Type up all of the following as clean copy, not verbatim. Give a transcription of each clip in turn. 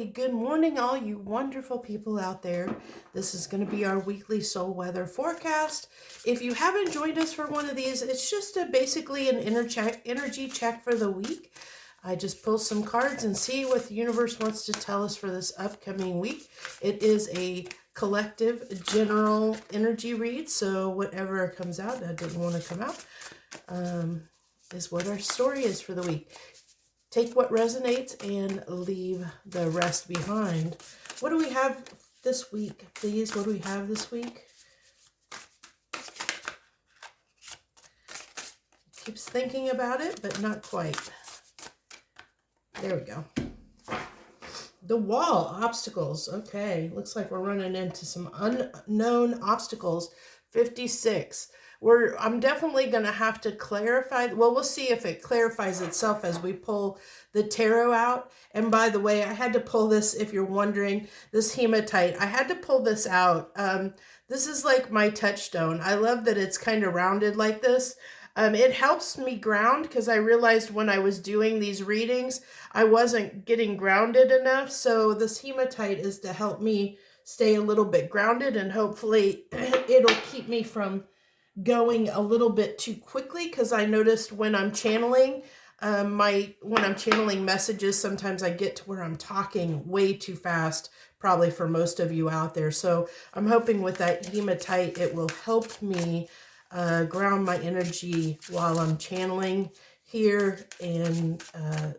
Good morning, all you wonderful people out there. This is going to be our weekly soul weather forecast. If you haven't joined us for one of these, it's just basically an energy check for the week. I just pull some cards and see what the universe wants to tell us for this upcoming week. It is a collective general energy read, so whatever comes out that didn't want to come out is what our story is for the week. Take what resonates and leave the rest behind. What do we have this week, please? What do we have this week? Keeps thinking about it, but not quite. There we go. The wall, obstacles. Okay, looks like we're running into some unknown obstacles. 56. I'm definitely going to have to clarify. Well, we'll see if it clarifies itself as we pull the tarot out. And by the way, I had to pull this, if you're wondering, this hematite. I had to pull this out. This is like my touchstone. I love that it's kind of rounded like this. It helps me ground because I realized when I was doing these readings, I wasn't getting grounded enough. So this hematite is to help me stay a little bit grounded, and hopefully it'll keep me from going a little bit too quickly, because I noticed when I'm channeling messages, sometimes I get to where I'm talking way too fast, probably for most of you out there. So I'm hoping with that hematite, it will help me ground my energy while I'm channeling here and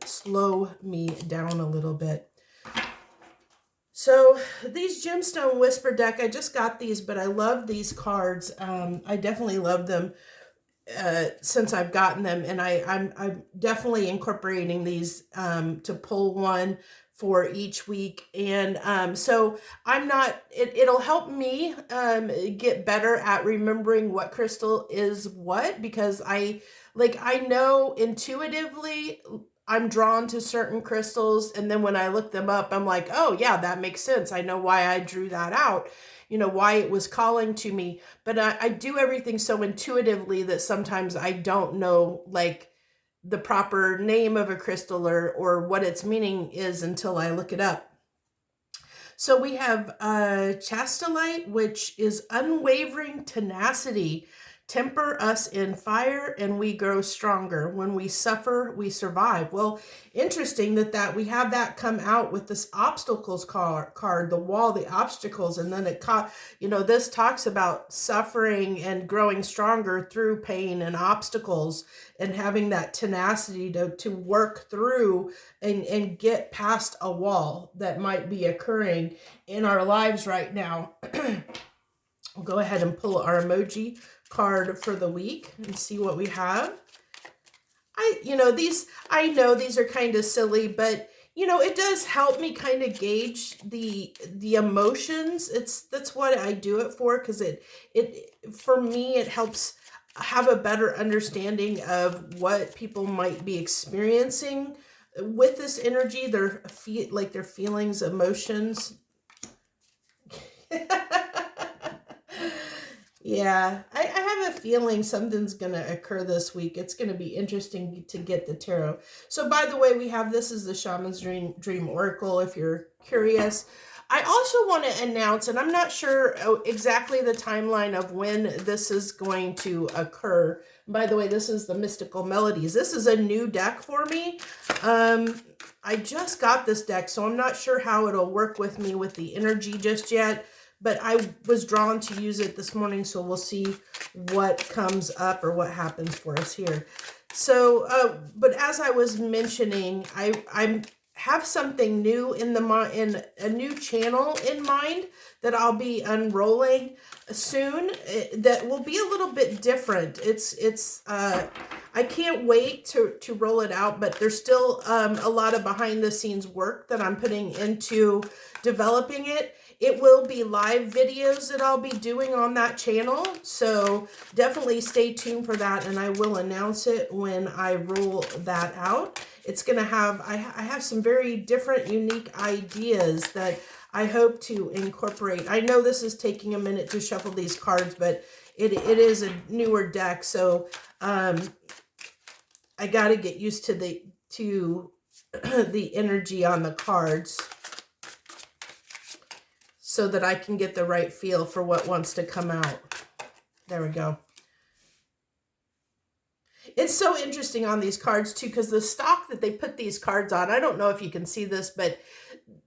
slow me down a little bit. So these Gemstone Whisper deck, I just got these, but I love these cards. I definitely love them since I've gotten them, and I'm definitely incorporating these to pull one for each week. And so I'm not, it'll help me get better at remembering what crystal is what, because I know intuitively I'm drawn to certain crystals, and then when I look them up, I'm like, oh yeah, that makes sense. I know why I drew that out, why it was calling to me. But I do everything so intuitively that sometimes I don't know like the proper name of a crystal or what its meaning is until I look it up. So we have chastolite, which is unwavering tenacity. Temper us in fire and we grow stronger. When we suffer, we survive. Well, interesting that we have that come out with this obstacles card, the wall, the obstacles, and then this talks about suffering and growing stronger through pain and obstacles, and having that tenacity to work through and get past a wall that might be occurring in our lives right now. We'll go ahead and pull our emoji card for the week and see what we have. I know these are kind of silly, but it does help me kind of gauge the emotions. That's what I do it for, because for me it helps have a better understanding of what people might be experiencing with this energy, their feelings, emotions. Yeah, I have a feeling something's going to occur this week. It's going to be interesting to get the tarot. So by the way, this is the Shaman's Dream Oracle, if you're curious. I also want to announce, and I'm not sure exactly the timeline of when this is going to occur. By the way, this is the Mystical Melodies. This is a new deck for me. I just got this deck, so I'm not sure how it'll work with me with the energy just yet. But I was drawn to use it this morning, so we'll see what comes up or what happens for us here. So, but as I was mentioning, I have something new in a new channel in mind that I'll be unrolling soon. That will be a little bit different. I can't wait to roll it out, but there's still a lot of behind the scenes work that I'm putting into developing it. It will be live videos that I'll be doing on that channel, so definitely stay tuned for that, and I will announce it when I roll that out. It's going to have, I have some very different, unique ideas that I hope to incorporate. I know this is taking a minute to shuffle these cards, but it is a newer deck, so I got to get used to the energy on the cards. so that I can get the right feel for what wants to come out. There we go. It's so interesting on these cards too, because the stock that they put these cards on, I don't know if you can see this, but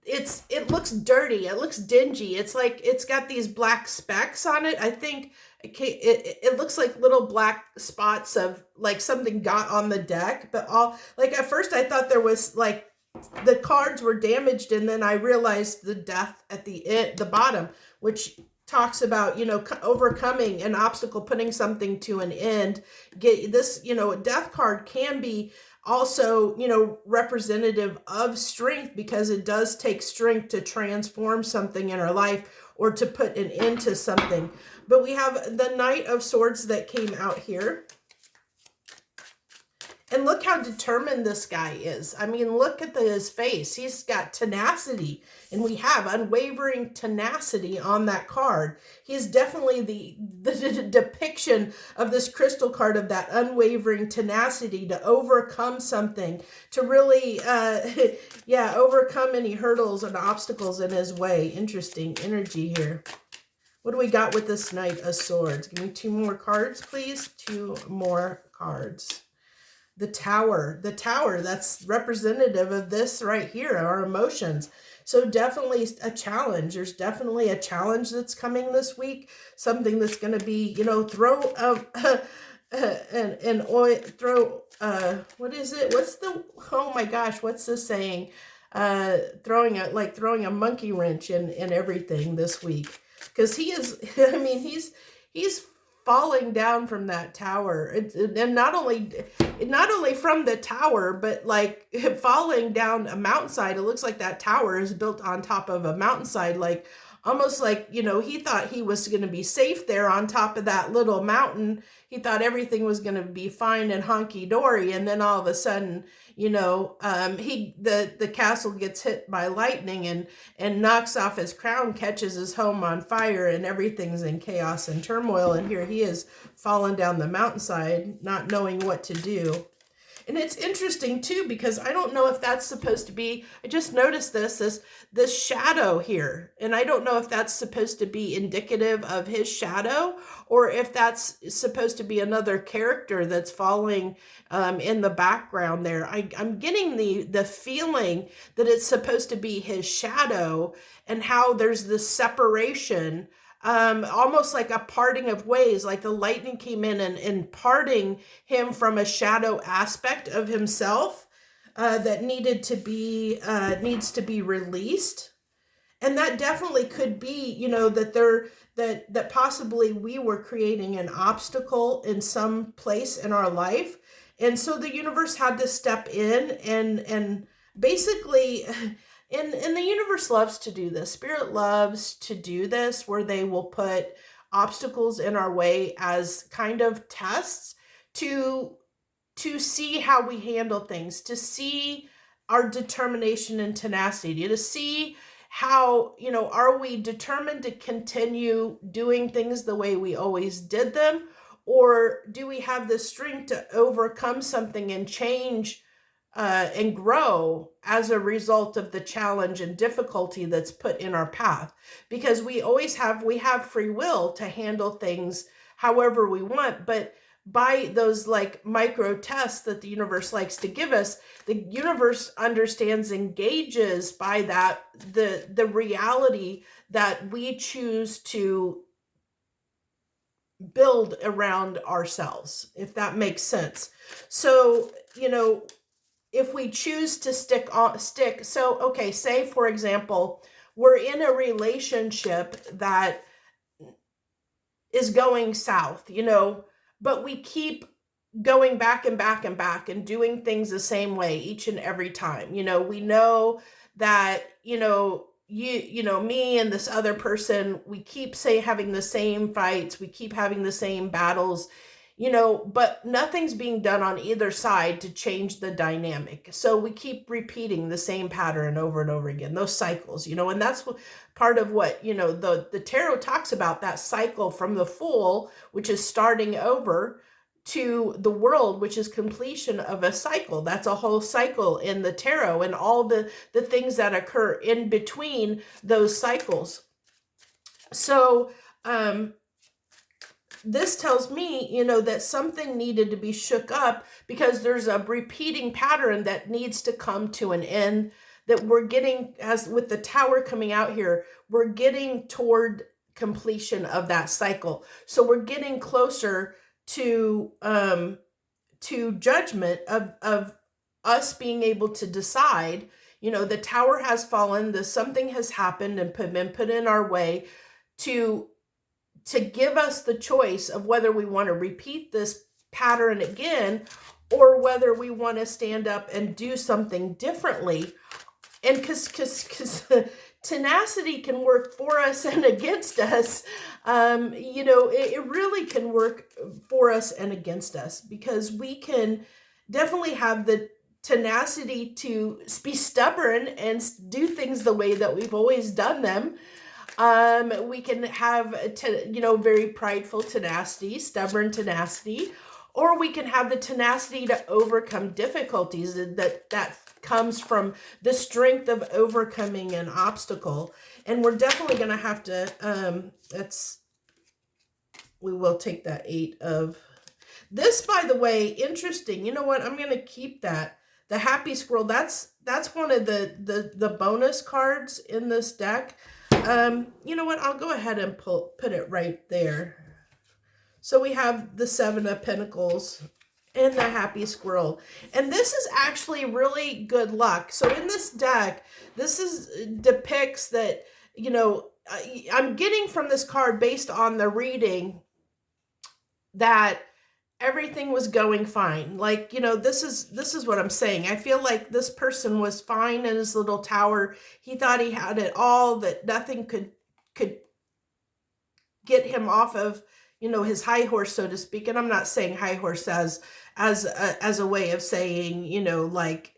it looks dirty. It looks dingy. It's like it's got these black specks on it. I think it looks like little black spots of like something got on the deck, but all like at first I thought there was like the cards were damaged, and then I realized the death at the bottom, which talks about, you know, overcoming an obstacle, putting something to an end. Get this, you know, a death card can be also, you know, representative of strength, because it does take strength to transform something in our life or to put an end to something. But we have the Knight of Swords that came out here. And look how determined this guy is. I mean, look at his face. He's got tenacity, and we have unwavering tenacity on that card. He is definitely the depiction of this crystal card of that unwavering tenacity to overcome something, to really, yeah, overcome any hurdles and obstacles in his way. Interesting energy here. What do we got with this Knight of Swords? Give me 2 more cards, please. 2 more cards. The Tower, that's representative of this right here, our emotions. So definitely a challenge. There's definitely a challenge that's coming this week. Something that's going to be, you know, throw an oil, what is it? What's the, oh my gosh, what's the saying? Throwing a monkey wrench in everything this week. Because he is, I mean, he's falling down from that tower, and not only from the tower, but like falling down a mountainside. It looks like that tower is built on top of a mountainside, like almost like, you know, he thought he was going to be safe there on top of that little mountain. He thought everything was going to be fine and honky-dory, and then all of a sudden, you know, the castle gets hit by lightning and knocks off his crown, catches his home on fire, and everything's in chaos and turmoil. And here he is falling down the mountainside, not knowing what to do. And it's interesting too, because I don't know if that's supposed to be, I just noticed this shadow here. And I don't know if that's supposed to be indicative of his shadow, or if that's supposed to be another character that's falling in the background there. I'm getting the feeling that it's supposed to be his shadow, and how there's this separation, almost like a parting of ways, like the lightning came in and parting him from a shadow aspect of himself that needs to be released. And that definitely could be, you know, that possibly we were creating an obstacle in some place in our life. And so the universe had to step in and basically, and the universe loves to do this. Spirit loves to do this, where they will put obstacles in our way as kind of tests to see how we handle things, to see our determination and tenacity, to see how, you know, are we determined to continue doing things the way we always did them, or do we have the strength to overcome something and change and grow as a result of the challenge and difficulty that's put in our path? Because we have free will to handle things however we want, but by those like micro tests that the universe likes to give us, the universe understands, engages by that the reality that we choose to build around ourselves, if that makes sense. So, you know, if we choose to stick, so, okay, say for example, we're in a relationship that is going south, you know, but we keep going back and back and back and doing things the same way each and every time. You know, we know that, you know, me and this other person, we keep having the same fights, we keep having the same battles, you know, but nothing's being done on either side to change the dynamic. So we keep repeating the same pattern over and over again, those cycles, you know, and that's part of what, you know, the tarot talks about, that cycle from the Fool, which is starting over, to the World, which is completion of a cycle. That's a whole cycle in the tarot, and all the things that occur in between those cycles. So, this tells me, that something needed to be shook up because there's a repeating pattern that needs to come to an end, that we're getting, as with the tower coming out here, we're getting toward completion of that cycle. So we're getting closer to judgment of us being able to decide, the tower has fallen, something has happened and been put in our way to give us the choice of whether we want to repeat this pattern again, or whether we want to stand up and do something differently. And because tenacity can work for us and against us. It really can work for us and against us, because we can definitely have the tenacity to be stubborn and do things the way that we've always done them. We can have, very prideful tenacity, stubborn tenacity, or we can have the tenacity to overcome difficulties that comes from the strength of overcoming an obstacle. And we're definitely going to have to, we will take that 8 of this, by the way. Interesting. You know what? I'm going to keep that. The happy squirrel, that's one of the bonus cards in this deck. You know what? I'll go ahead and put it right there. So we have the 7 of Pentacles and the happy squirrel. And this is actually really good luck. So in this deck, depicts that, I'm getting from this card, based on the reading, that everything was going fine. Like, this is what I'm saying. I feel like this person was fine in his little tower. He thought he had it all, that nothing could get him off of, his high horse, so to speak. And I'm not saying high horse as a way of saying, like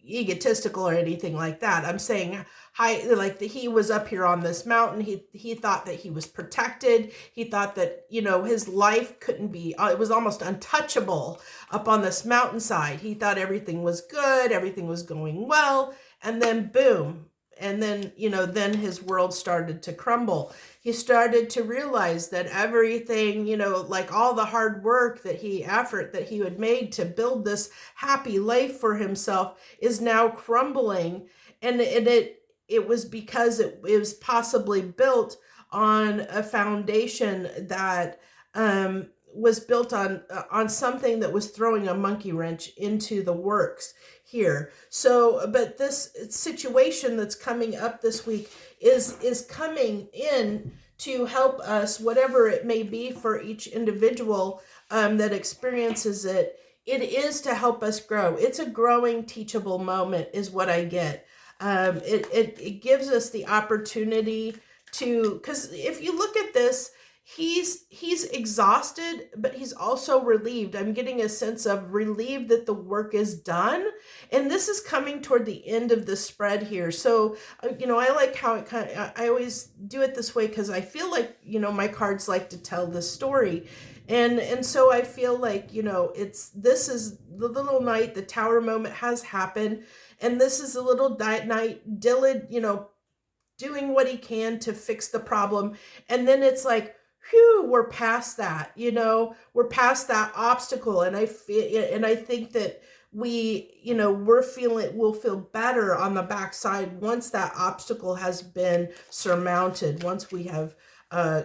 egotistical or anything like that. I'm saying like he was up here on this mountain. He thought that he was protected. He thought that, his life couldn't be, it was almost untouchable up on this mountainside. He thought everything was good, everything was going well, and then boom. And then, then his world started to crumble. He started to realize that everything, like all the hard work effort that he had made to build this happy life for himself is now crumbling. And it was because it was possibly built on a foundation that was built on something that was throwing a monkey wrench into the works here. So, but this situation that's coming up this week is coming in to help us, whatever it may be for each individual that experiences it. It is to help us grow. It's a growing, teachable moment, is what I get. It gives us the opportunity to, because if you look at this, he's exhausted, but he's also relieved. I'm getting a sense of relieved that the work is done. And this is coming toward the end of the spread here. So, I like how it I always do it this way, because I feel like, my cards like to tell this story. And so I feel like, this is the little knight, the tower moment has happened. And this is a little knight, Dylan, doing what he can to fix the problem. And then it's like, whew, we're past that, we're past that obstacle. And I think that we'll feel better on the backside once that obstacle has been surmounted, once we have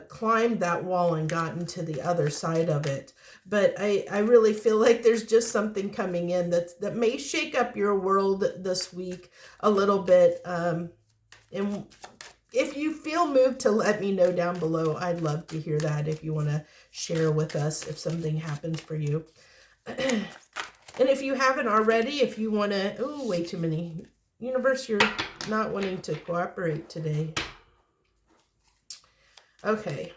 climbed that wall and gotten to the other side of it. But I really feel like there's just something coming in that may shake up your world this week a little bit. And if you feel moved to let me know down below, I'd love to hear that. If you want to share with us if something happens for you. And if you haven't already, if you want to, oh, way too many. Universe, you're not wanting to cooperate today. Okay.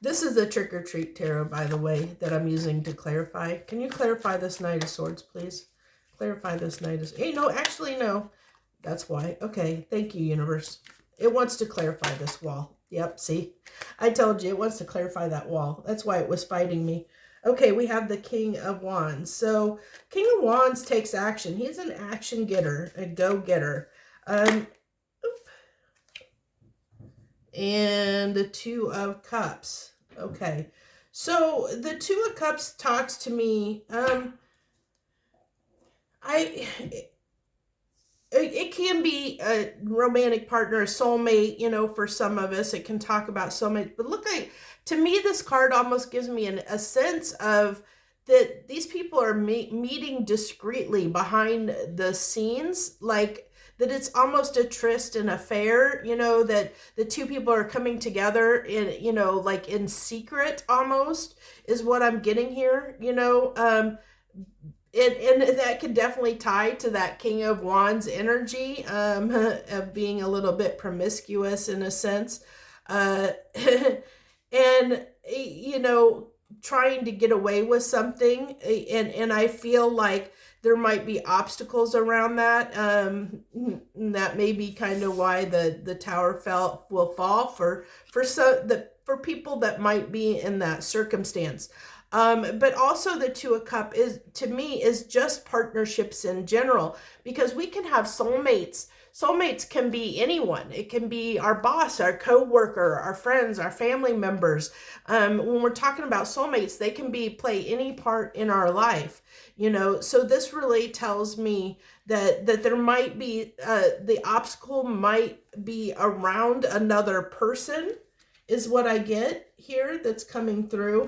This is the Trick or Treat Tarot, by the way, that I'm using to clarify. Can you clarify this Knight of Swords, please? Clarify this Knight of... Hey, no, actually, no. That's why. Okay, thank you, Universe. It wants to clarify this wall. Yep, see? I told you, it wants to clarify that wall. That's why it was fighting me. Okay, we have the King of Wands. So, King of Wands takes action. He's an action getter, a go-getter. and the Two of Cups. Okay. So the Two of Cups talks to me. I it can be a romantic partner, a soulmate, for some of us. It can talk about soulmate. But look, to me, this card almost gives me a sense of that these people are meeting discreetly behind the scenes, like that it's almost a tryst, an affair, that the two people are coming together in, like in secret almost is what I'm getting here, and that could definitely tie to that King of Wands energy, of being a little bit promiscuous in a sense, and trying to get away with something, and I feel like there might be obstacles around that. That may be kind of why the tower will fall for for people that might be in that circumstance. But also the Two of Cups is, to me, is just partnerships in general, because we can have soulmates. Soulmates can be anyone. It can be our boss, our coworker, our friends, our family members. When we're talking about soulmates, they can play any part in our life. So this really tells me that there might be the obstacle might be around another person, is what I get here that's coming through.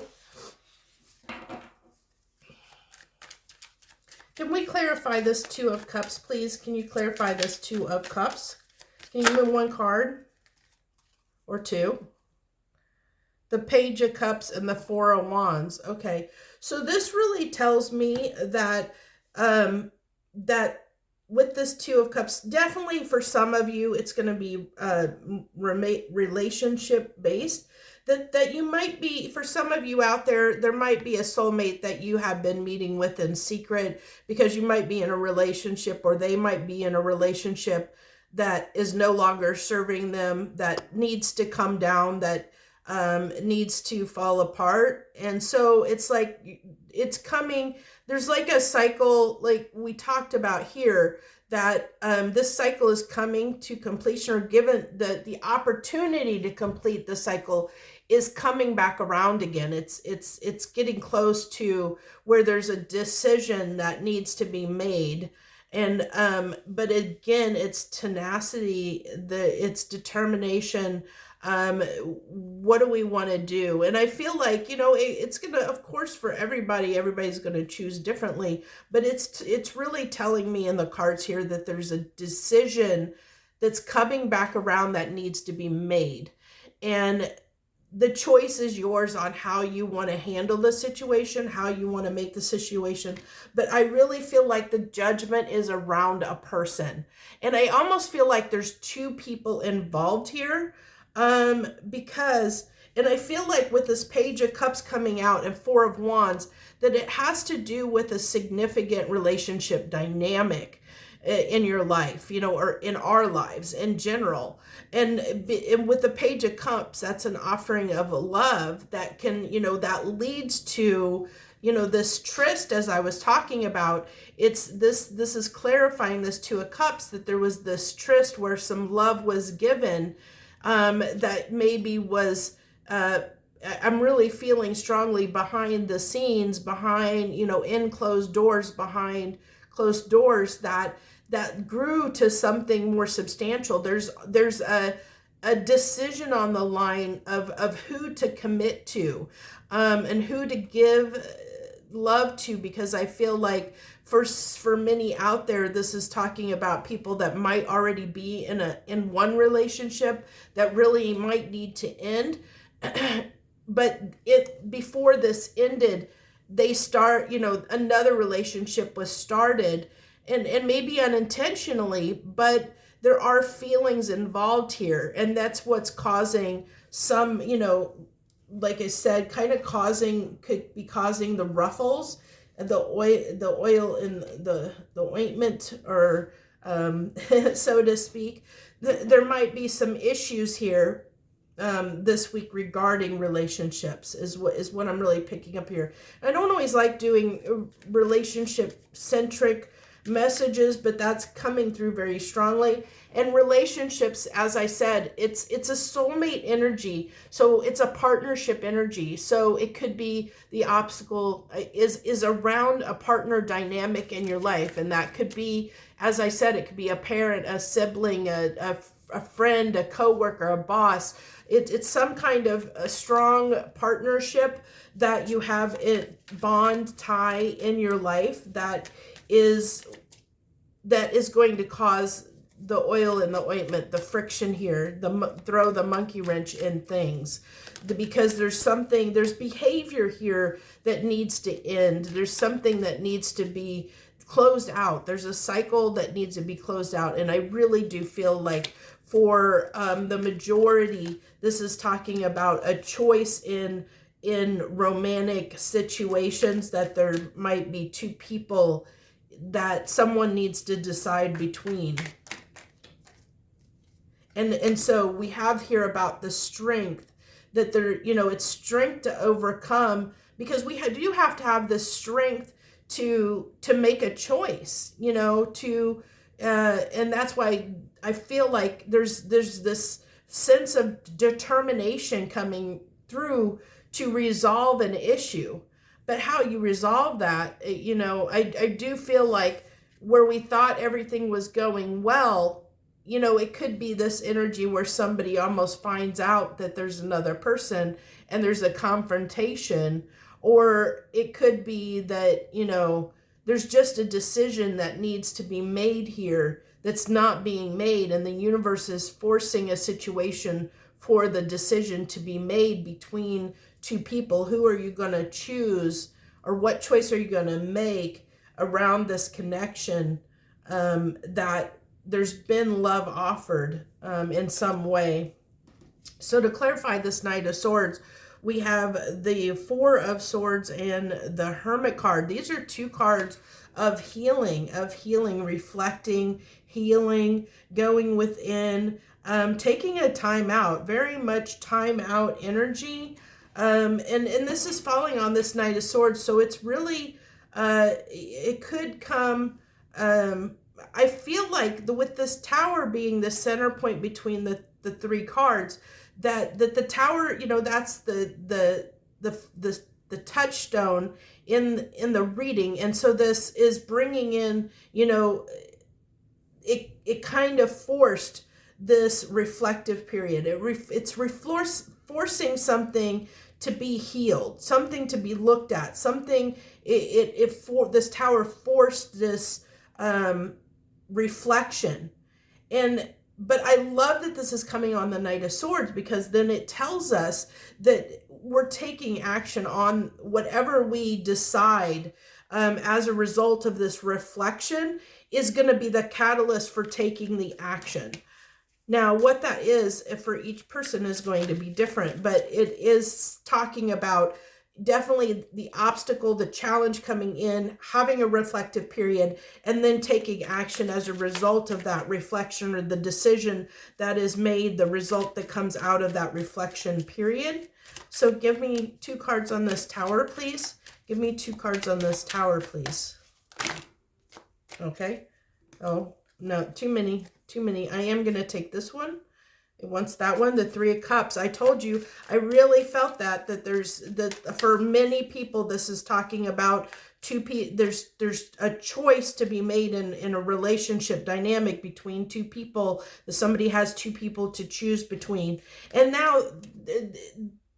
Can we clarify this Two of Cups, please? Can you clarify this Two of Cups? Can you move one card or two? The Page of Cups and the Four of Wands. Okay, so this really tells me that that with this Two of Cups, definitely for some of you, it's going to be relationship based. That you might be, for some of you out there might be a soulmate that you have been meeting with in secret, because you might be in a relationship, or they might be in a relationship that is no longer serving them, that needs to come down, that needs to fall apart. And so it's like, it's coming, there's like a cycle, like we talked about here, that this cycle is coming to completion, or given the opportunity to complete the cycle is coming back around again. It's getting close to where there's a decision that needs to be made. And but again, it's tenacity, it's determination. What do we want to do? And I feel like, it's gonna, of course, for everybody's gonna choose differently, but it's really telling me in the cards here that there's a decision that's coming back around that needs to be made. And the choice is yours on how you want to handle the situation, how you want to make the situation. But I really feel like the judgment is around a person. And I almost feel like there's two people involved here, because, and I feel like with this Page of Cups coming out and Four of Wands, that it has to do with a significant relationship dynamic in your life, or in our lives in general. And with the Page of Cups, that's an offering of love that can, that leads to, this tryst, as I was talking about. It's this is clarifying this Two of Cups, that there was this tryst where some love was given, that maybe was, I'm really feeling strongly behind the scenes, behind, in closed doors, behind closed doors, that grew to something more substantial. There's a decision on the line of who to commit to, and who to give love to, because I feel like for many out there, this is talking about people that might already be in one relationship that really might need to end. But before this ended, they start, another relationship was started, and maybe unintentionally, but there are feelings involved here, and that's what's causing some, like I said, could be causing the ruffles, the oil in the ointment, or so to speak. There might be some issues here this week regarding relationships, is what I'm really picking up here. I don't always like doing relationship centric messages, but that's coming through very strongly. And relationships, as I said, it's a soulmate energy. So it's a partnership energy. So it could be the obstacle is around a partner dynamic in your life. And that could be, as I said, it could be a parent, a sibling, a friend, a coworker, a boss. It's some kind of a strong partnership that you have, it bond tie in your life that is going to cause the oil in the ointment, the friction here, throw the monkey wrench in things, because there's behavior here that needs to end. There's something that needs to be closed out. There's a cycle that needs to be closed out. And I really do feel like for the majority, this is talking about a choice in romantic situations, that there might be two people that someone needs to decide between. And so we have here about the strength that there, it's strength to overcome, because we do have to have the strength to make a choice, and that's why I feel like there's this sense of determination coming through to resolve an issue. But how you resolve that, I do feel like where we thought everything was going well, it could be this energy where somebody almost finds out that there's another person and there's a confrontation. Or it could be that, there's just a decision that needs to be made here that's not being made. And the universe is forcing a situation for the decision to be made between two people. Who are you going to choose, or what choice are you going to make around this connection, that there's been love offered in some way. So to clarify this Knight of Swords, we have the Four of Swords and the Hermit card. These are two cards of healing, reflecting, healing, going within, taking a time out, very much time out energy. And this is falling on this Knight of Swords. So it's really, it could come, I feel like with this Tower being the center point between the three cards, that the Tower, that's the touchstone in the reading. And so this is bringing in, it kind of forced this reflective period. It's forcing something to be healed, something to be looked at, something, this Tower forced this reflection. But I love that this is coming on the Knight of Swords, because then it tells us that we're taking action on whatever we decide as a result of this reflection is going to be the catalyst for taking the action. Now, what that is for each person is going to be different, but it is talking about definitely the obstacle, the challenge coming in, having a reflective period, and then taking action as a result of that reflection, or the decision that is made, the result that comes out of that reflection period. So give me two cards on this Tower, please. Give me two cards on this Tower, please. Okay. Oh, no, too many. I am going to take this one. It wants that one, the Three of Cups. I told you, I really felt that for many people, this is talking about there's a choice to be made in a relationship dynamic between two people. Somebody has two people to choose between. And now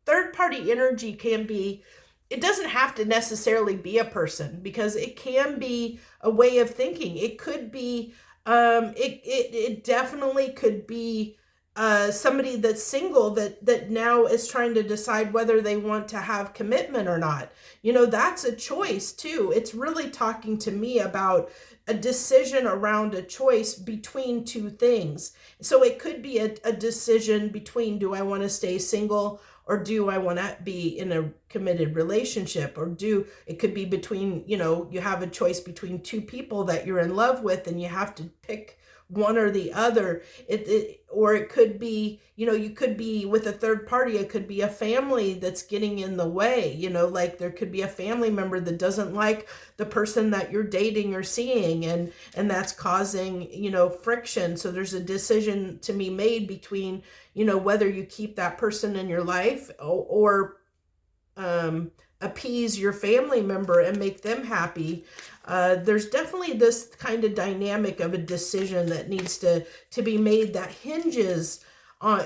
third party energy can be, it doesn't have to necessarily be a person, because it can be a way of thinking. It could be, it definitely could be somebody that's single that now is trying to decide whether they want to have commitment or not. That's a choice too. It's really talking to me about a decision around a choice between two things. So it could be a decision between, do I want to stay single, or do I want to be in a committed relationship? Or it could be between, you have a choice between two people that you're in love with, and you have to pick one or the other. Or it could be, you could be with a third party. It could be a family that's getting in the way, like there could be a family member that doesn't like the person that you're dating or seeing, and that's causing, friction. So there's a decision to be made between, whether you keep that person in your life, or appease your family member and make them happy. There's definitely this kind of dynamic of a decision that needs to be made that hinges on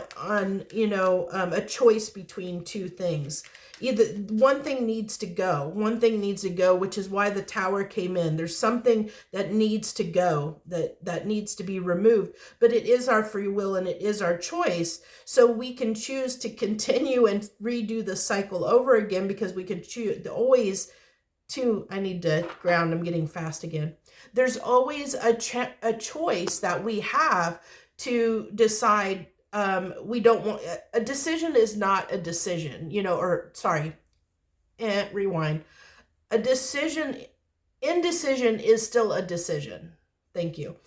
a choice between two things. Either one thing needs to go, which is why the Tower came in. There's something that needs to go, that needs to be removed, but it is our free will and it is our choice. So we can choose to continue and redo the cycle over again, because we can choose always to, I need to ground, I'm getting fast again. There's always a choice that we have to decide. We don't want, a decision is not a decision, rewind. A decision, indecision is still a decision. Thank you.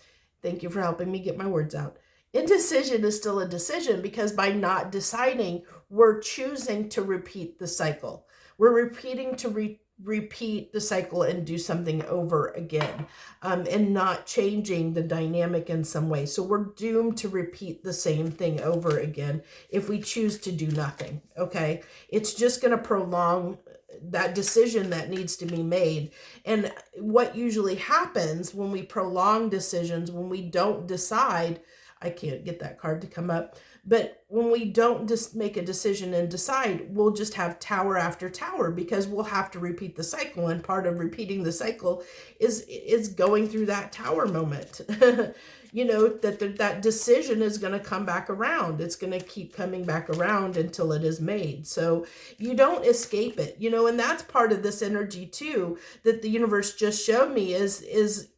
Thank you for helping me get my words out. Indecision is still a decision, because by not deciding, we're choosing to repeat the cycle. We're repeating to repeat the cycle and do something over again, and not changing the dynamic in some way. So we're doomed to repeat the same thing over again if we choose to do nothing. Okay, it's just going to prolong that decision that needs to be made. And what usually happens when we prolong decisions, when we don't decide, I can't get that card to come up, but when we don't just make a decision and decide, we'll just have tower after tower, because we'll have to repeat the cycle. And part of repeating the cycle is going through that tower moment. That decision is going to come back around. It's going to keep coming back around until it is made. So you don't escape it, and that's part of this energy too, that the universe just showed me is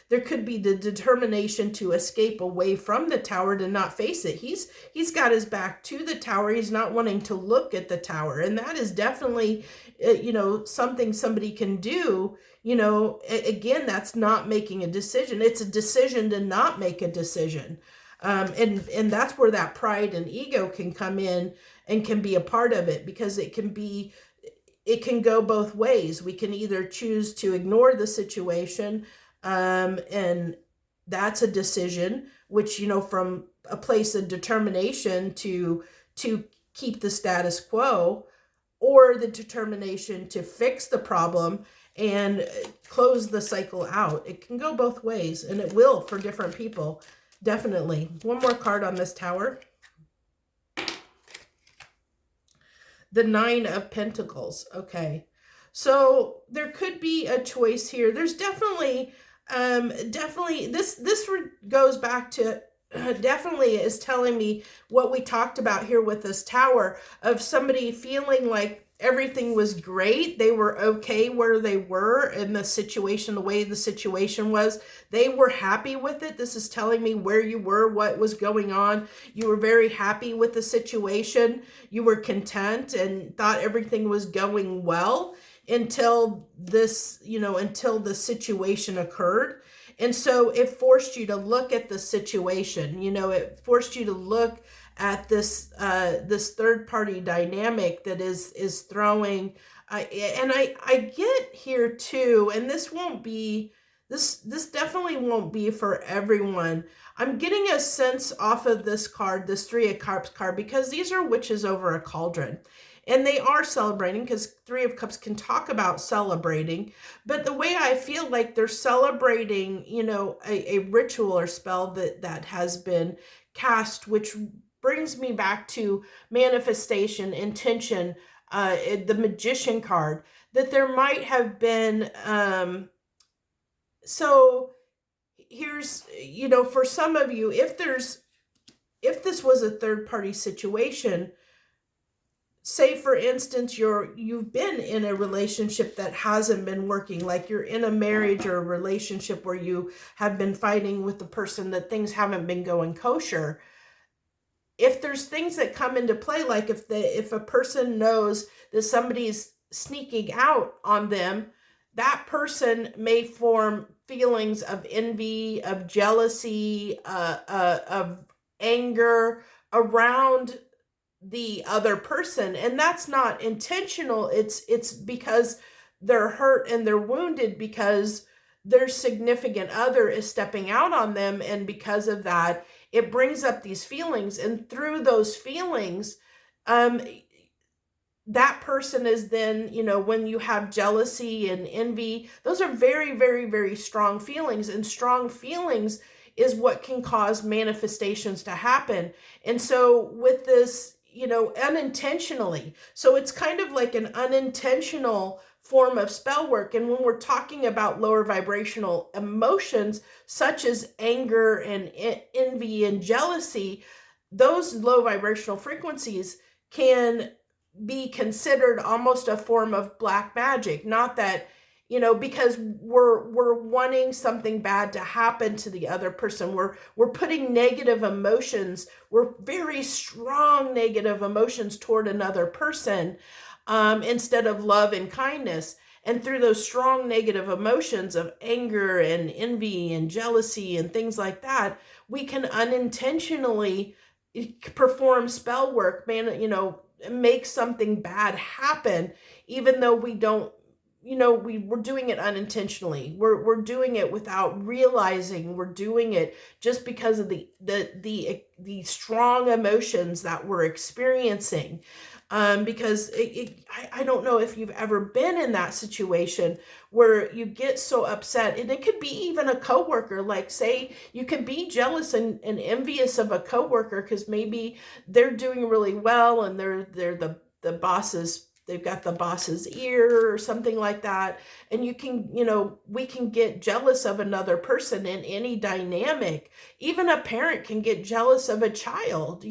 there could be the determination to escape away from the tower, to not face it. He's got his back to the tower. He's not wanting to look at the tower. And that is definitely, something somebody can do. Again, that's not making a decision. It's a decision to not make a decision. And that's where that pride and ego can come in and can be a part of it, because it can go both ways. We can either choose to ignore the situation, and that's a decision, which, from a place of determination to keep the status quo, or the determination to fix the problem and close the cycle out. It can go both ways, and it will for different people. Definitely. One more card on this tower. The Nine of Pentacles. Okay. So there could be a choice here. There's definitely this goes back to, definitely is telling me what we talked about here with this tower, of somebody feeling like everything was great. They were okay where they were in the situation, the way the situation was. They were happy with it. This is telling me where you were, what was going on. You were very happy with the situation. You were content and thought everything was going well until this, until the situation occurred. And so it forced you to look at the situation, it forced you to look at this third party dynamic that is throwing, and I get here too, and this definitely won't be for everyone. I'm getting a sense off of this card, this Three of Cups card, because these are witches over a cauldron. And they are celebrating, because Three of Cups can talk about celebrating. But the way I feel like they're celebrating, a ritual or spell that has been cast, which brings me back to manifestation, intention, the Magician card, that there might have been, so here's, for some of you, if this was a third party situation, say for instance, you've been in a relationship that hasn't been working, like you're in a marriage or a relationship where you have been fighting with the person, that things haven't been going kosher. If there's things that come into play, like if a person knows that somebody's sneaking out on them, that person may form feelings of envy, of jealousy, of anger around the other person, and that's not intentional. It's because they're hurt and they're wounded because their significant other is stepping out on them, and because of that it brings up these feelings, and through those feelings, um that person is then, when you have jealousy and envy, those are very, very, very strong feelings, and strong feelings is what can cause manifestations to happen. And so with this, unintentionally, so it's kind of like an unintentional form of spell work. And when we're talking about lower vibrational emotions such as anger and envy and jealousy, those low vibrational frequencies can be considered almost a form of black magic. Not that, because we're wanting something bad to happen to the other person. We're putting negative emotions, we're very strong negative emotions toward another person, instead of love and kindness. And through those strong negative emotions of anger and envy and jealousy and things like that, we can unintentionally perform spell work, make something bad happen, even though we don't, we're doing it unintentionally. We're doing it without realizing we're doing it, just because of the strong emotions that we're experiencing. Because I don't know if you've ever been in that situation where you get so upset, and it could be even a coworker. Like, say you can be jealous and envious of a coworker because maybe they're doing really well and they're the bosses. They've got the boss's ear or something like that. And you can, we can get jealous of another person in any dynamic. Even a parent can get jealous of a child,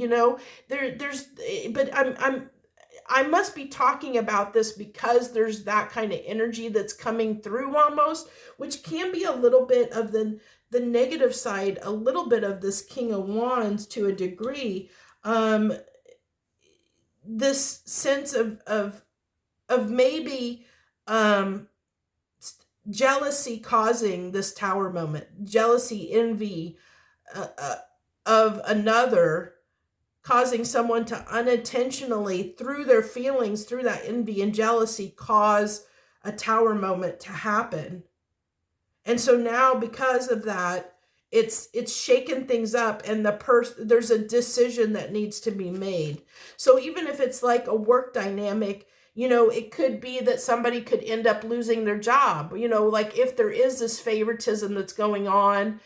but I must be talking about this because there's that kind of energy that's coming through almost, which can be a little bit of the negative side, a little bit of this King of Wands to a degree. This sense of maybe jealousy causing this Tower moment, jealousy, envy of another, causing someone to unintentionally, through their feelings, through that envy and jealousy, cause a Tower moment to happen. And so now, because of that, it's shaken things up, and there's a decision that needs to be made. So even if it's like a work dynamic, it could be that somebody could end up losing their job. Like if there is this favoritism that's going on,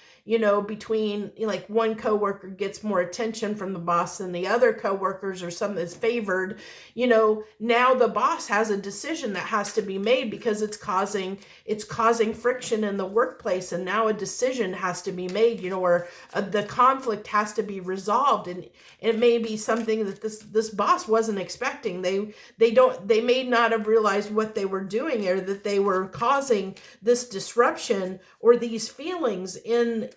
between, like, one coworker gets more attention from the boss than the other coworkers, or something that's favored, now the boss has a decision that has to be made because it's causing friction in the workplace, and now a decision has to be made, or the conflict has to be resolved, and it may be something that this boss wasn't expecting. They may not have realized what they were doing, or that they were causing this disruption or these feelings in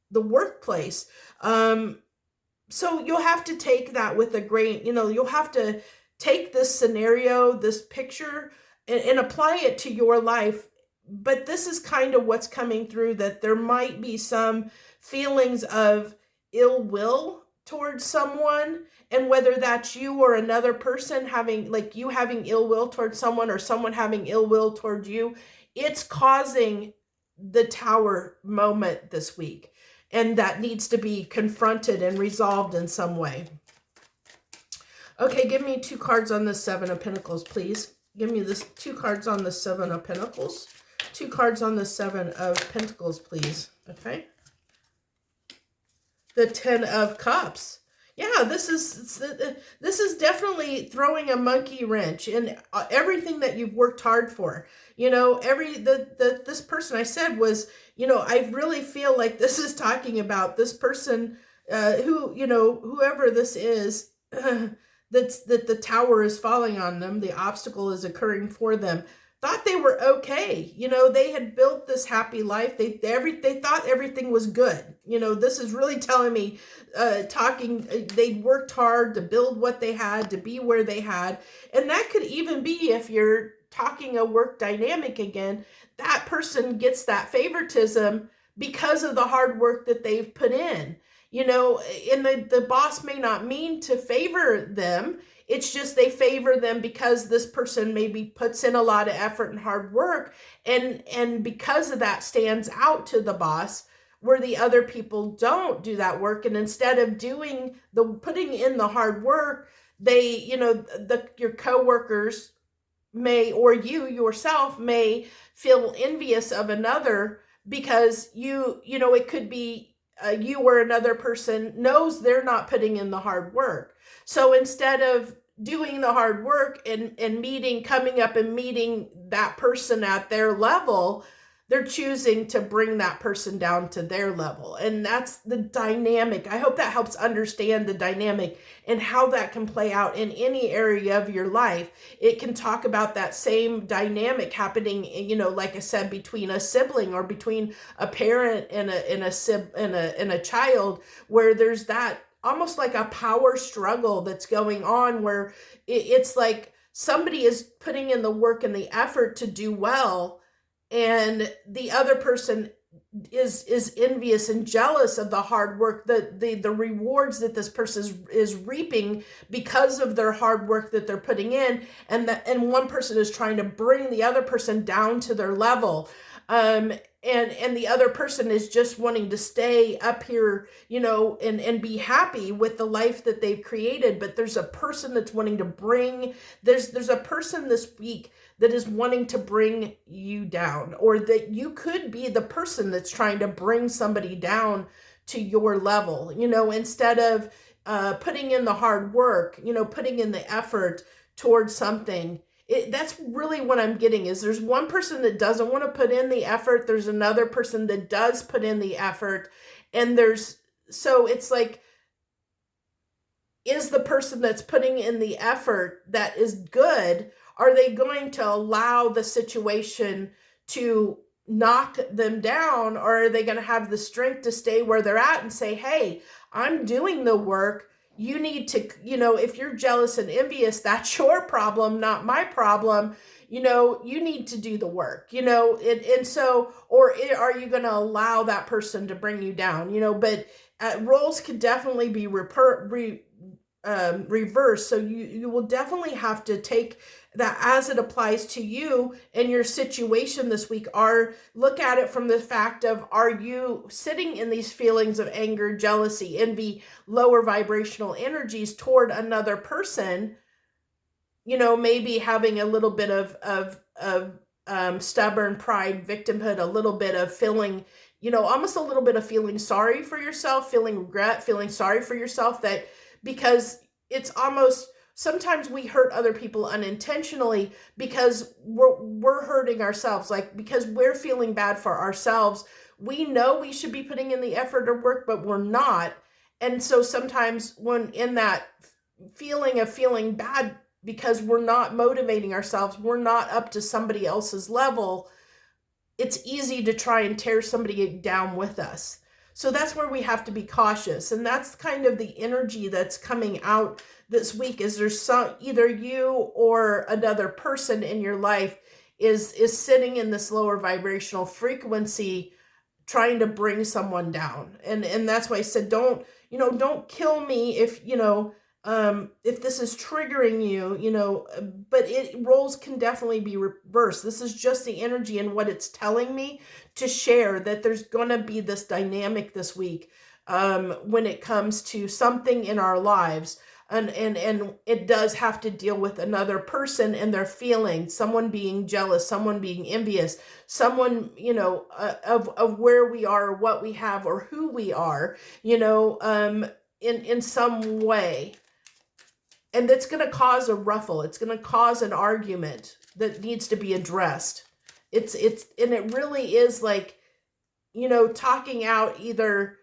the workplace. So you'll have to take that with a grain, you'll have to take this scenario, this picture, and apply it to your life. But this is kind of what's coming through, that there might be some feelings of ill will towards someone, and whether that's you or another person having ill will towards someone, or someone having ill will towards you, it's causing the Tower moment this week, and that needs to be confronted and resolved in some way. Okay, give me 2 cards on the Seven of Pentacles, please. Give me this 2 cards on the Seven of Pentacles. 2 cards on the Seven of Pentacles, please. Okay. The 10 of Cups. Yeah, this is definitely throwing a monkey wrench in everything that you've worked hard for. This person I said was, I really feel like this is talking about this person whoever this is, that the tower is falling on them, the obstacle is occurring for them, thought they were okay. They had built this happy life. They thought everything was good. This is really telling me, they'd worked hard to build what they had, to be where they had. And that could even be if you're talking a work dynamic again, that person gets that favoritism because of the hard work that they've put in. And the boss may not mean to favor them. It's just they favor them because this person maybe puts in a lot of effort and hard work, and because of that stands out to the boss, where the other people don't do that work. And instead of putting in the hard work, they, your coworkers may, or you yourself may feel envious of another, because it could be you or another person knows they're not putting in the hard work. So instead of doing the hard work and coming up and meeting that person at their level, they're choosing to bring that person down to their level. And that's the dynamic. I hope that helps understand the dynamic and how that can play out in any area of your life. It can talk about that same dynamic happening, like I said, between a sibling or between a parent and a child, where there's that almost like a power struggle that's going on, where it's like somebody is putting in the work and the effort to do well, and the other person is envious and jealous of the hard work, the rewards that this person is reaping because of their hard work that they're putting in, and one person is trying to bring the other person down to their level, and the other person is just wanting to stay up here, and be happy with the life that they've created. But there's a person that's wanting to bring, there's a person this week that is wanting to bring you down, or that you could be the person that's trying to bring somebody down to your level, instead of putting in the hard work, putting in the effort towards something. That's really what I'm getting, is there's one person that doesn't want to put in the effort. There's another person that does put in the effort. And so it's like, is the person that's putting in the effort that is good, are they going to allow the situation to knock them down, or are they going to have the strength to stay where they're at and say, hey, I'm doing the work. You need to, if you're jealous and envious, that's your problem, not my problem. You need to do the work, and so, or are you going to allow that person to bring you down, but roles could definitely be reverse. So you will definitely have to take that as it applies to you and your situation this week, or look at it from the fact of, are you sitting in these feelings of anger, jealousy, envy, lower vibrational energies toward another person, maybe having a little bit of stubborn pride, victimhood, a little bit of feeling, almost a little bit of feeling sorry for yourself, feeling regret, feeling sorry for yourself, that because it's almost, sometimes we hurt other people unintentionally because we're hurting ourselves, like because we're feeling bad for ourselves. We know we should be putting in the effort or work, but we're not. And so sometimes when in that feeling of feeling bad because we're not motivating ourselves, we're not up to somebody else's level, it's easy to try and tear somebody down with us. So that's where we have to be cautious. And that's kind of the energy that's coming out this week, is there's either you or another person in your life is sitting in this lower vibrational frequency trying to bring someone down. And that's why I said, don't kill me if this is triggering you, but roles can definitely be reversed. This is just the energy and what it's telling me to share, that there's going to be this dynamic this week when it comes to something in our lives. And it does have to deal with another person and their feelings, someone being jealous, someone being envious, someone, of where we are, or what we have, or who we are, in some way. And that's going to cause a ruffle. It's going to cause an argument that needs to be addressed. And it really is like, talking out, either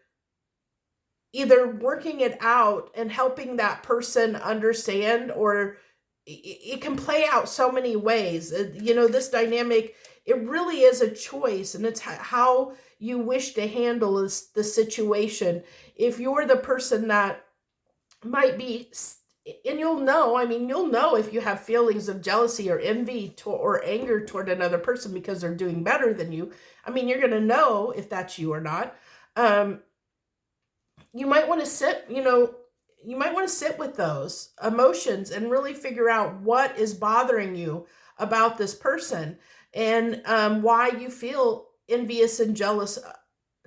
working it out and helping that person understand, or it can play out so many ways. This dynamic, it really is a choice, and it's how you wish to handle the situation. If you're the person that might be and you'll know, I mean, you'll know if you have feelings of jealousy or envy or anger toward another person because they're doing better than you. I mean, you're going to know if that's you or not. Um, you might want to sit, you might want to sit with those emotions and really figure out what is bothering you about this person, and why you feel envious and jealous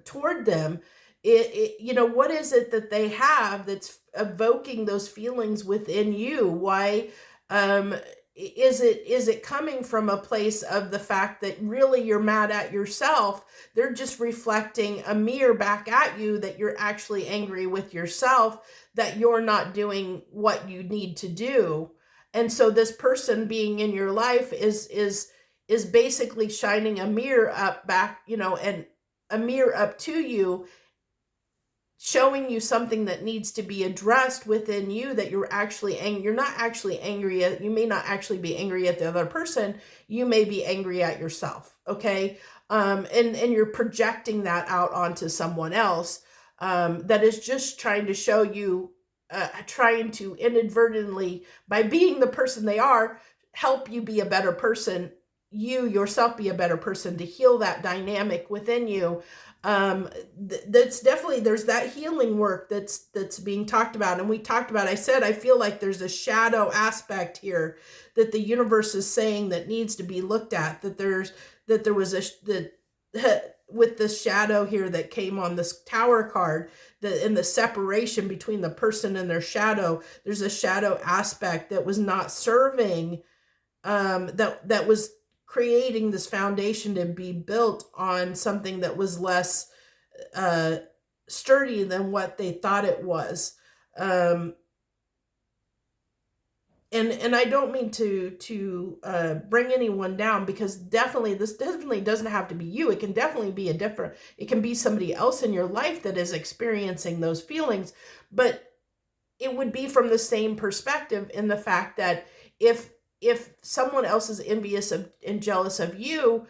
toward them. What is it that they have that's evoking those feelings within you? Why um is it coming from a place of the fact that really you're mad at yourself? They're just reflecting a mirror back at you, that you're actually angry with yourself, that you're not doing what you need to do. And so this person being in your life is basically shining a mirror up back, and a mirror up to you, showing you something that needs to be addressed within you, that you're actually angry. You're not actually angry at, you may not actually be angry at the other person. You may be angry at yourself. Okay. And you're projecting that out onto someone else, that is just trying to show you, trying to inadvertently, by being the person they are, help you be a better person, you yourself be a better person, to heal that dynamic within you. That's definitely, there's that healing work that's being talked about. And we talked about, I said, I feel like there's a shadow aspect here that the universe is saying that needs to be looked at, that there was with this shadow here that came on this Tower card, that in the separation between the person and their shadow, there's a shadow aspect that was not serving, that was creating this foundation to be built on something that was less sturdy than what they thought it was. And I don't mean to bring anyone down, because this definitely doesn't have to be you. It can definitely be it can be somebody else in your life that is experiencing those feelings, but it would be from the same perspective, in the fact that if someone else is envious and jealous of you,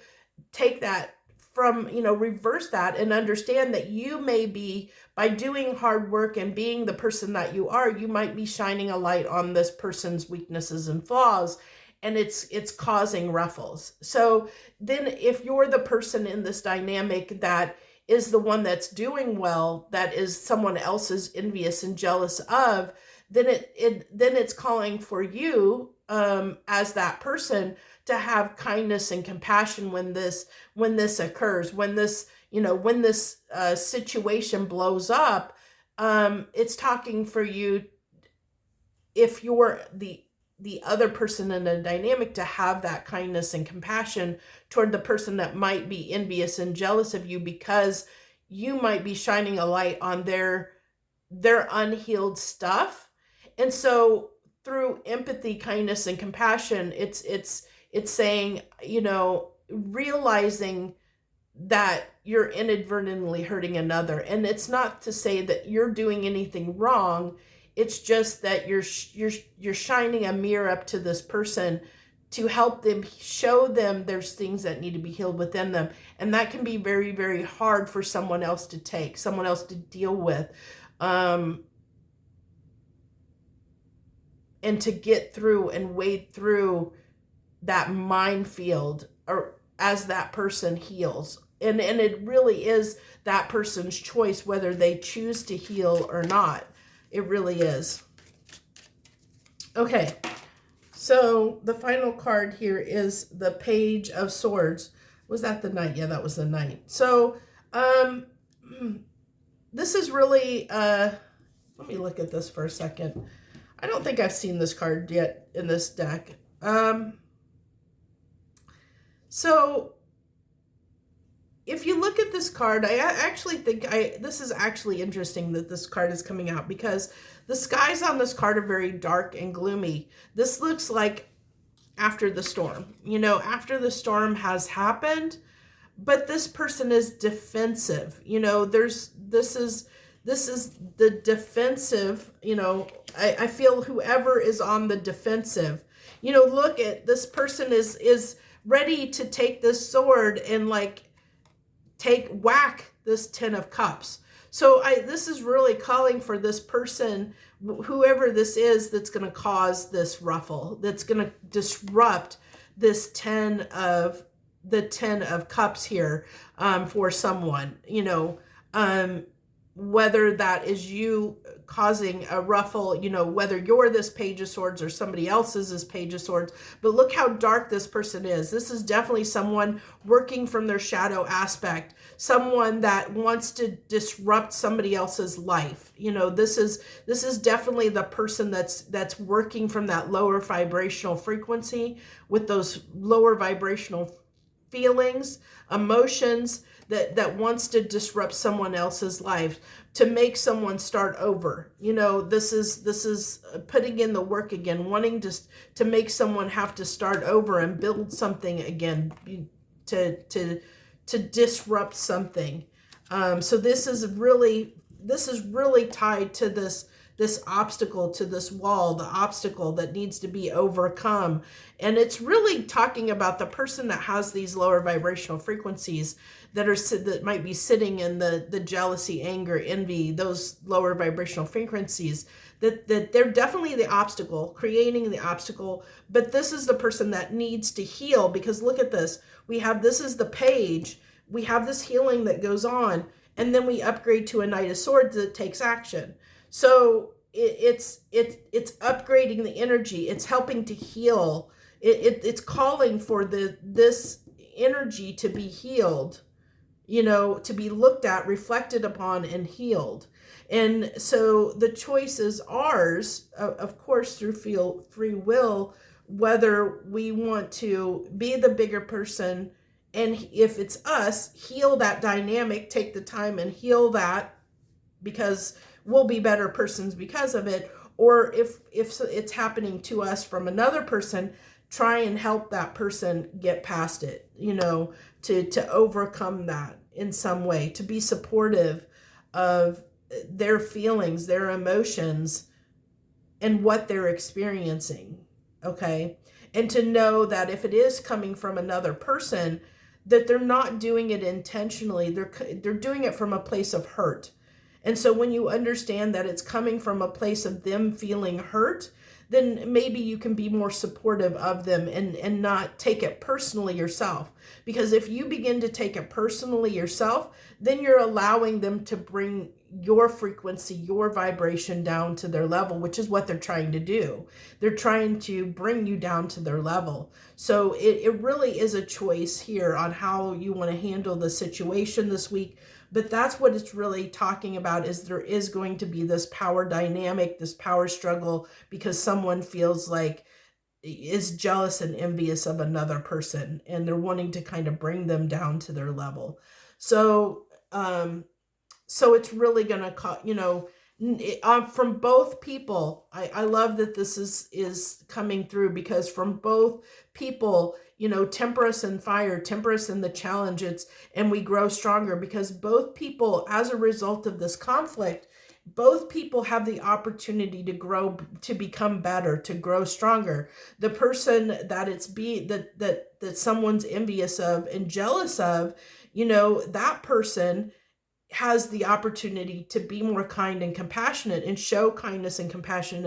take that from, reverse that and understand that you may be, by doing hard work and being the person that you are, you might be shining a light on this person's weaknesses and flaws, and it's causing ruffles. So then if you're the person in this dynamic that is the one that's doing well, that is someone else's envious and jealous of, then it's calling for you, as that person, to have kindness and compassion when this occurs, when this situation blows up. It's talking for you, if you're the other person in a dynamic, to have that kindness and compassion toward the person that might be envious and jealous of you, because you might be shining a light on their unhealed stuff. And so through empathy, kindness, and compassion, it's saying, realizing that you're inadvertently hurting another. And it's not to say that you're doing anything wrong. It's just that you're shining a mirror up to this person to help them, show them there's things that need to be healed within them. And that can be very, very hard for someone else to take, someone else to deal with. And to get through and wade through that minefield, or as that person heals. And it really is that person's choice whether they choose to heal or not. It really is. Okay, so the final card here is the Page of Swords. Was that the Knight? Yeah, that was the Knight. So this is really, let me look at this for a second. I don't think I've seen this card yet in this deck. So if you look at this card, I actually think this is actually interesting that this card is coming out, because the skies on this card are very dark and gloomy. This looks like after the storm, after the storm has happened, but this person is defensive. This is the defensive, I feel whoever is on the defensive, look at this person is ready to take this sword and whack this 10 of Cups. So this is really calling for this person, whoever this is, that's going to cause this ruffle, that's going to disrupt this 10 of cups here, for someone, whether that is you causing a ruffle, whether you're this page of swords or somebody else is this page of swords. But look how dark this person is. This is definitely someone working from their shadow aspect, someone that wants to disrupt somebody else's life. This is definitely the person that's working from that lower vibrational frequency, with those lower vibrational feelings, emotions, that wants to disrupt someone else's life, to make someone start over. This is putting in the work again, wanting to make someone have to start over and build something again, to disrupt something. So this is really tied to this obstacle, to this wall, the obstacle that needs to be overcome. And it's really talking about the person that has these lower vibrational frequencies, that might be sitting in the jealousy, anger, envy, those lower vibrational frequencies, that they're definitely the obstacle, creating the obstacle. But this is the person that needs to heal, because look at this. This is the page. We have this healing that goes on, and then we upgrade to a Knight of Swords that takes action. So it's upgrading the energy. It's helping to heal. It's calling for this energy to be healed, to be looked at, reflected upon, and healed. And so the choice is ours, of course, through free will, whether we want to be the bigger person, and if it's us, heal that dynamic, take the time and heal that, because we'll be better persons because of it. Or if it's happening to us from another person, try and help that person get past it, to overcome that in some way, to be supportive of their feelings, their emotions, and what they're experiencing. Okay. And to know that if it is coming from another person, that they're not doing it intentionally. They're doing it from a place of hurt. And so when you understand that it's coming from a place of them feeling hurt, then maybe you can be more supportive of them, and not take it personally yourself. Because if you begin to take it personally yourself, then you're allowing them to bring your frequency, your vibration down to their level, which is what they're trying to do. They're trying to bring you down to their level. So it really is a choice here on how you want to handle the situation this week. But that's what it's really talking about, is there is going to be this power dynamic, this power struggle, because someone feels like is jealous and envious of another person, and they're wanting to kind of bring them down to their level. So it's really going to, from both people. I love that this is coming through, because from both people, temperance and fire, temperance and the challenge, and we grow stronger, because both people, as a result of this conflict, both people have the opportunity to grow, to become better, to grow stronger. The person that that someone's envious of and jealous of, that person has the opportunity to be more kind and compassionate, and show kindness and compassion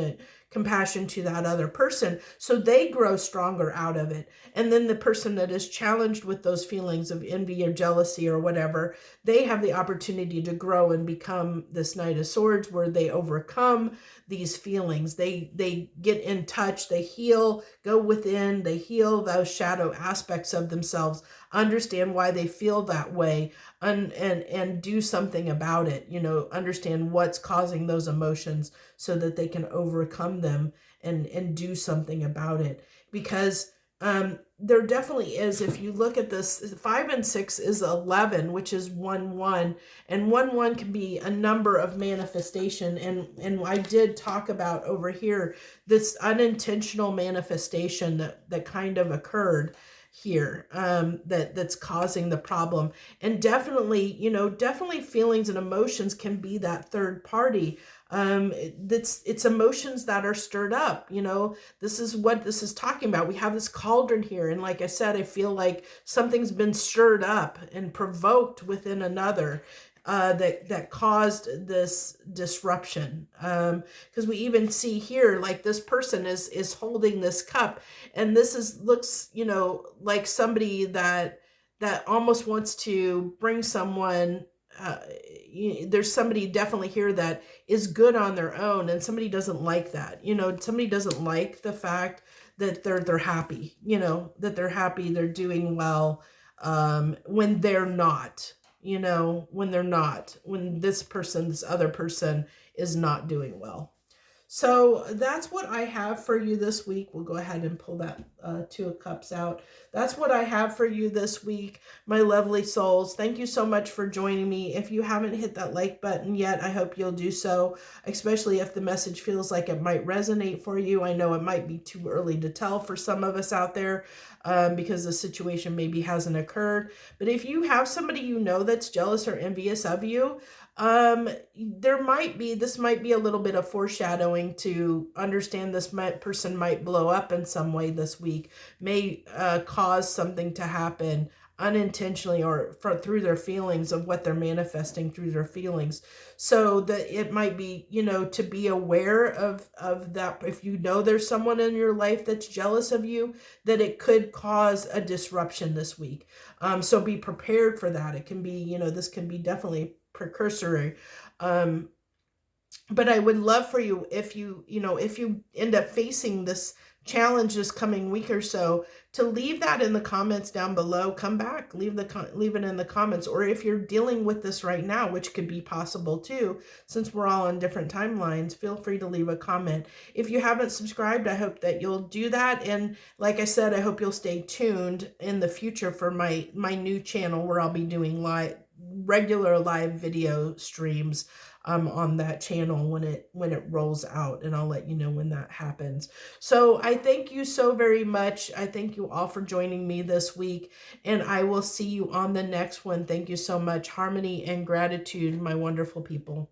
to that other person, so they grow stronger out of it. And then the person that is challenged with those feelings of envy or jealousy or whatever, they have the opportunity to grow and become this Knight of Swords, where they overcome these feelings. They get in touch, they heal, go within, they heal those shadow aspects of themselves, understand why they feel that way, and do something about it. Understand what's causing those emotions, so that they can overcome them and do something about it. Because there definitely is, if you look at this, 5 and 6 is 11, which is 1-1, and 1-1 can be a number of manifestation. And I did talk about over here this unintentional manifestation that kind of occurred here, that's causing the problem. And definitely, definitely feelings and emotions can be that third party. It's emotions that are stirred up. This is what this is talking about. We have this cauldron here, and like I said, I feel like something's been stirred up and provoked within another. that caused this disruption. Because we even see here, like this person is holding this cup, and this is looks, you know, like somebody that almost wants to bring someone. There's somebody definitely here that is good on their own, and somebody doesn't like that. You know, somebody doesn't like the fact that they're happy. You know, that they're happy, they're doing well, when they're not. You know, when they're not, when this other person is not doing well. So that's what I have for you this week. We'll go ahead and pull that Two of Cups out. That's what I have for you this week, my lovely souls. Thank you so much for joining me. If you haven't hit that like button yet, I hope you'll do so, especially if the message feels like it might resonate for you. I know it might be too early to tell for some of us out there, because the situation maybe hasn't occurred. But if you have somebody you know that's jealous or envious of you, this might be a little bit of foreshadowing to understand person might blow up in some way this week, may cause something to happen unintentionally or through their feelings of what they're manifesting through their feelings. So that it might be, you know, to be aware of that. If you know there's someone in your life that's jealous of you, that it could cause a disruption this week. So be prepared for that. It can be, you know, this can be definitely precursory. But I would love for you, if if you end up facing this challenge this coming week or so, to leave that in the comments down below. Come back, leave it in the comments. Or if you're dealing with this right now, which could be possible too, since we're all on different timelines, feel free to leave a comment. If you haven't subscribed, I hope that you'll do that. And like I said, I hope you'll stay tuned in the future for my new channel, where I'll be doing regular live video streams on that channel when it rolls out, and I'll let you know when that happens. So I thank you so very much. I thank you all for joining me this week, and I will see you on the next one. Thank you so much. Harmony and gratitude, my wonderful people.